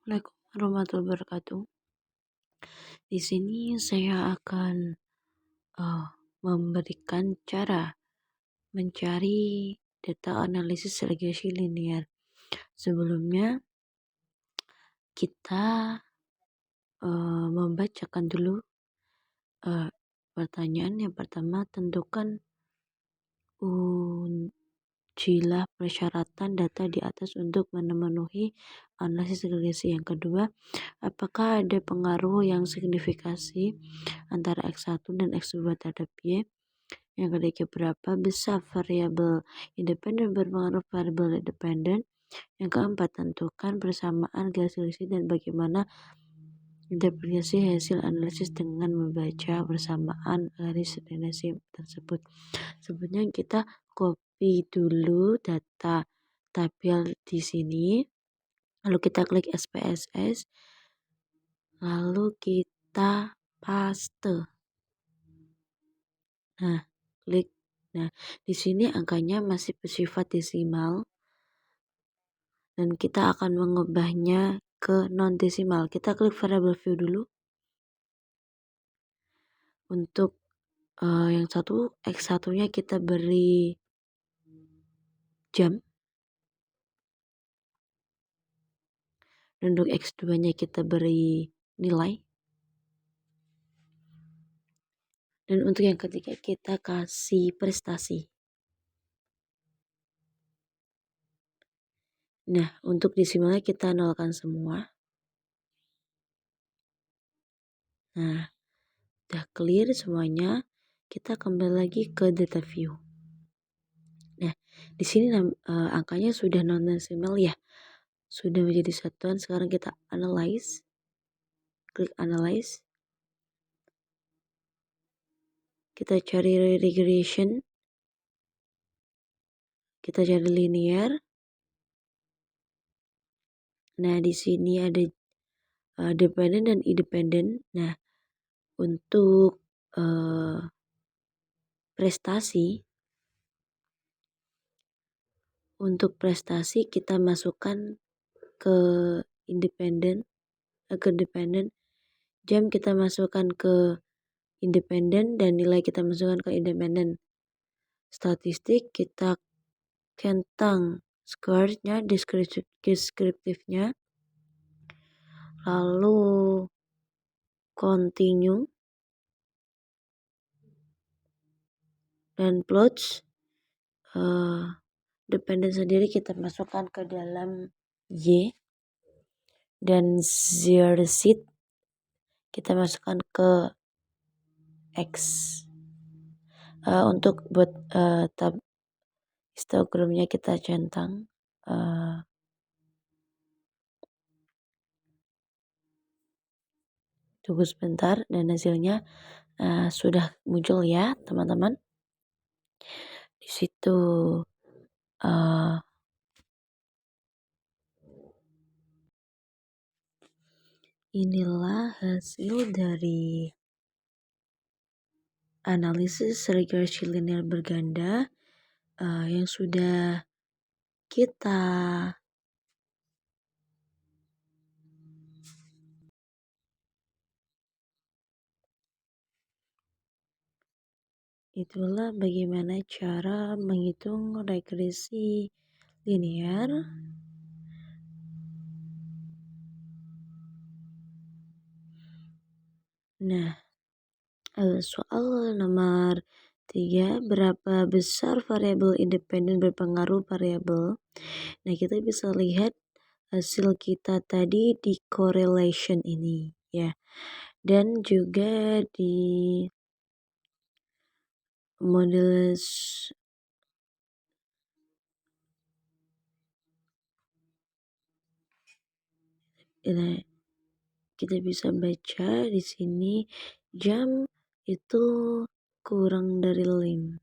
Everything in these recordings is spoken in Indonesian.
Assalamualaikum warahmatullahi wabarakatuh. Di sini saya akan memberikan cara mencari data analisis regresi linear. Sebelumnya kita membacakan dulu pertanyaan yang pertama. Tentukan ujilah persyaratan data di atas untuk memenuhi analisis regresi. Yang kedua, apakah ada pengaruh yang signifikasi antara X1 dan X2 terhadap Y? Yang ketiga, berapa besar variabel independen berpengaruh variabel independen? Yang keempat, tentukan persamaan garis-garis dan bagaimana interpretasi hasil analisis dengan membaca persamaan garis-garis tersebut. Sebenarnya kita copy dulu data tabel di sini, lalu kita klik SPSS, lalu kita paste. Klik. Nah, di sini angkanya masih bersifat desimal dan kita akan mengubahnya ke non desimal. Kita klik variable view dulu. Untuk yang satu, X1-nya kita beri jam. Dan untuk X2-nya kita beri nilai. Dan untuk yang ketiga kita kasih prestasi. Nah, untuk desimalnya kita nolkan semua. Nah, udah clear semuanya. Kita kembali lagi ke data view. Nah, di sini angkanya sudah non desimal ya. Sudah menjadi satuan. Sekarang kita analyze. Klik analyze. Kita cari regression. Kita cari linear. Nah, di sini ada dependent dan independent. Nah, untuk prestasi kita masukkan ke independent, jam kita masukkan ke independent, dan nilai kita masukkan ke independent. Statistik kita centang square-nya, deskriptifnya, lalu continue, dan plots. Dependent sendiri kita masukkan ke dalam Y, dan zeroset kita masukkan ke X. Untuk buat tab histogramnya kita centang. Tunggu sebentar, dan hasilnya sudah muncul ya teman-teman. Di situ inilah hasil dari analisis regresi linear berganda yang sudah kita itulah bagaimana cara menghitung regresi linear. Nah, soal nomor 3, berapa besar variabel independen berpengaruh variabel? Nah, kita bisa lihat hasil kita tadi di correlation ini ya, dan juga di modulus. Kita bisa baca di sini jam itu kurang dari 5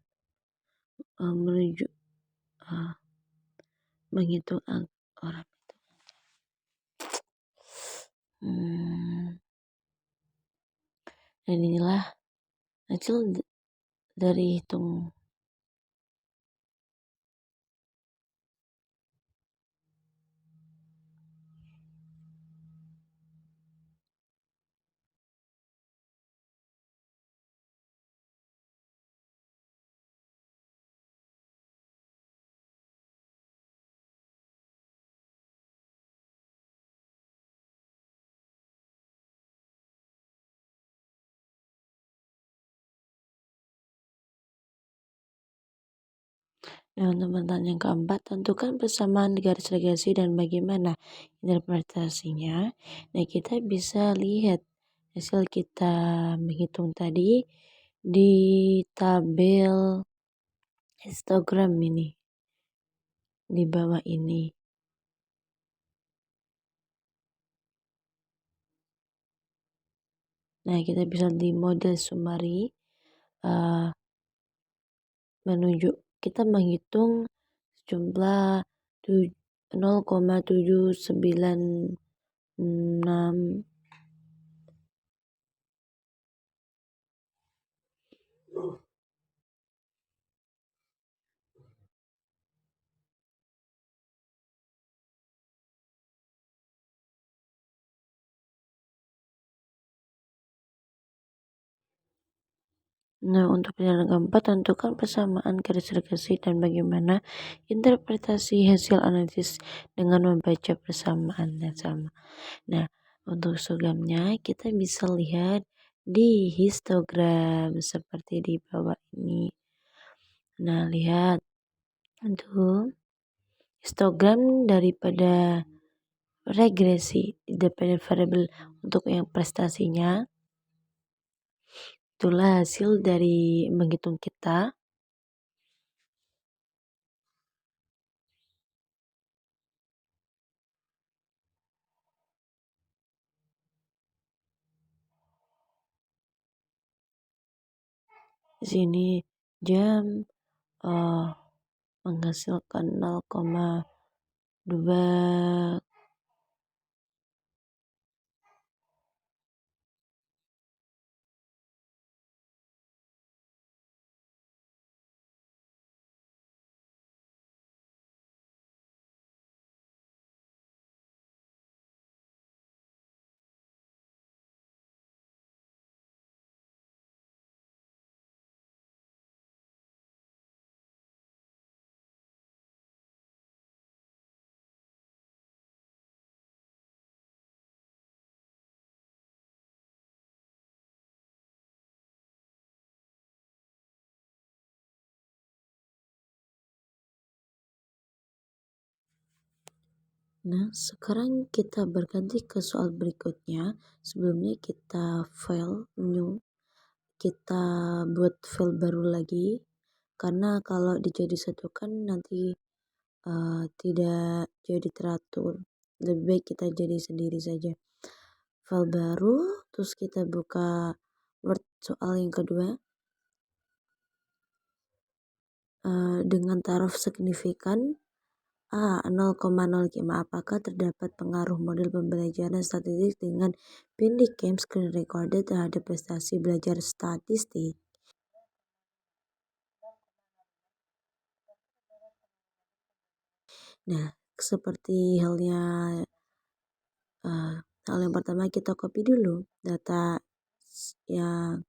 menuju menghitung orang itu. Dan inilah hasil dari hitung. Nah, untuk pertanyaan yang keempat, tentukan persamaan garis regresi dan bagaimana interpretasinya. Nah, kita bisa lihat hasil kita menghitung tadi di tabel histogram ini, di bawah ini. Nah, kita bisa di model summary kita menghitung jumlah 0,796. Nah, untuk penjelasan keempat, tentukan persamaan garis regresi dan bagaimana interpretasi hasil analisis dengan membaca persamaan yang sama. Nah, untuk histogramnya kita bisa lihat di histogram seperti di bawah ini. Nah, lihat untuk histogram daripada regresi independent variable untuk yang prestasinya. Itulah hasil dari menghitung kita. Di sini jam menghasilkan 0,2. Nah, sekarang kita berganti ke soal berikutnya. Sebelumnya kita file new, kita buat file baru lagi. Karena kalau dijadi satukan nanti tidak jadi teratur. Lebih baik kita jadi sendiri saja. File baru, terus kita buka Word soal yang kedua. Dengan taraf signifikan A 0,05, apakah terdapat pengaruh model pembelajaran statistik dengan Pindy Game Screen Recorder terhadap prestasi belajar statistik? Nah, seperti hal yang pertama kita copy dulu yang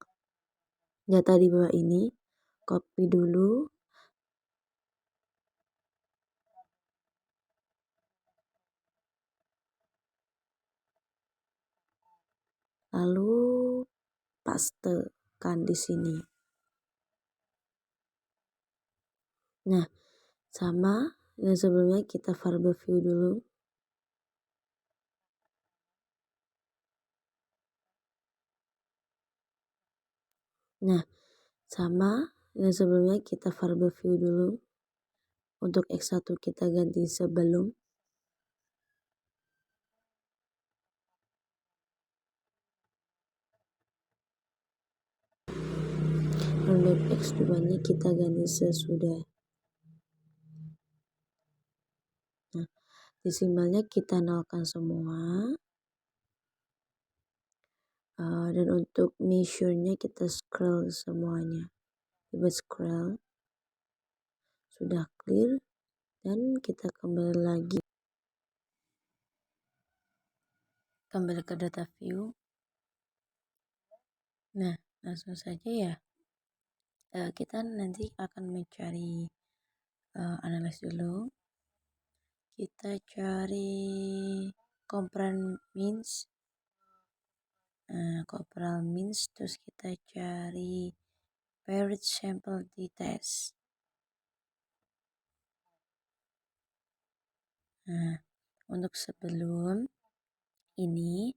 data di bawah ini, copy dulu, lalu pastekan di sini. Nah, sama yang sebelumnya kita variable view dulu. Nah, sama yang sebelumnya kita variable view dulu. Untuk X1 kita ganti sebelum. Untuk X2 nya kita ganti sesudah. Nah, desimalnya kita nolkan semua. Dan untuk measure-nya kita scroll semuanya. Kita scroll. Sudah clear. Dan kita kembali lagi. Kembali ke data view. Nah, langsung saja ya. Kita nanti akan mencari analis dulu. Kita cari corporal means, terus kita cari paired sample t-test. Nah, untuk sebelum ini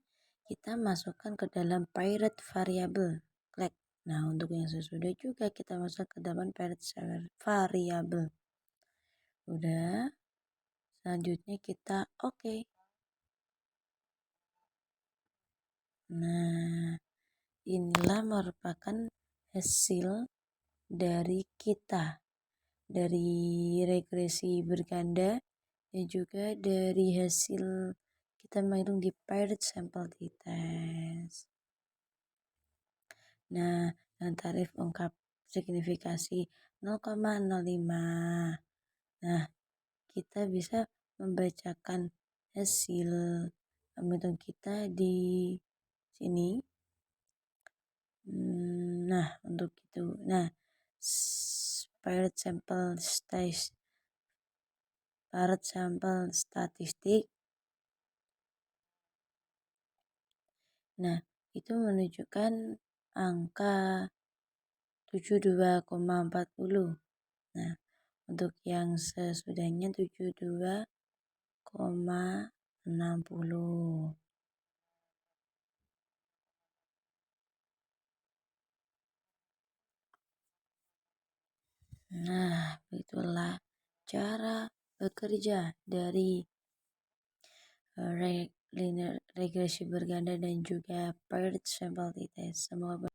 kita masukkan ke dalam pirate variable. Klik. Nah, untuk yang sesudah juga kita masuk ke dalam pirate variable. Udah. Selanjutnya kita oke. Nah, inilah merupakan hasil dari kita, dari regresi berganda dan juga dari hasil kita menghitung di pirate sample test. Nah, dengan tarif ungkap signifikasi 0,05. Nah, kita bisa membacakan hasil menghitung kita di sini. Nah, untuk itu. Nah, pirate sampel statistik. Nah, itu menunjukkan angka 72,40. Nah, untuk yang sesudahnya 72,60. Nah, itulah cara bekerja dari linear regresi berganda dan juga paired sample t-test. Semoga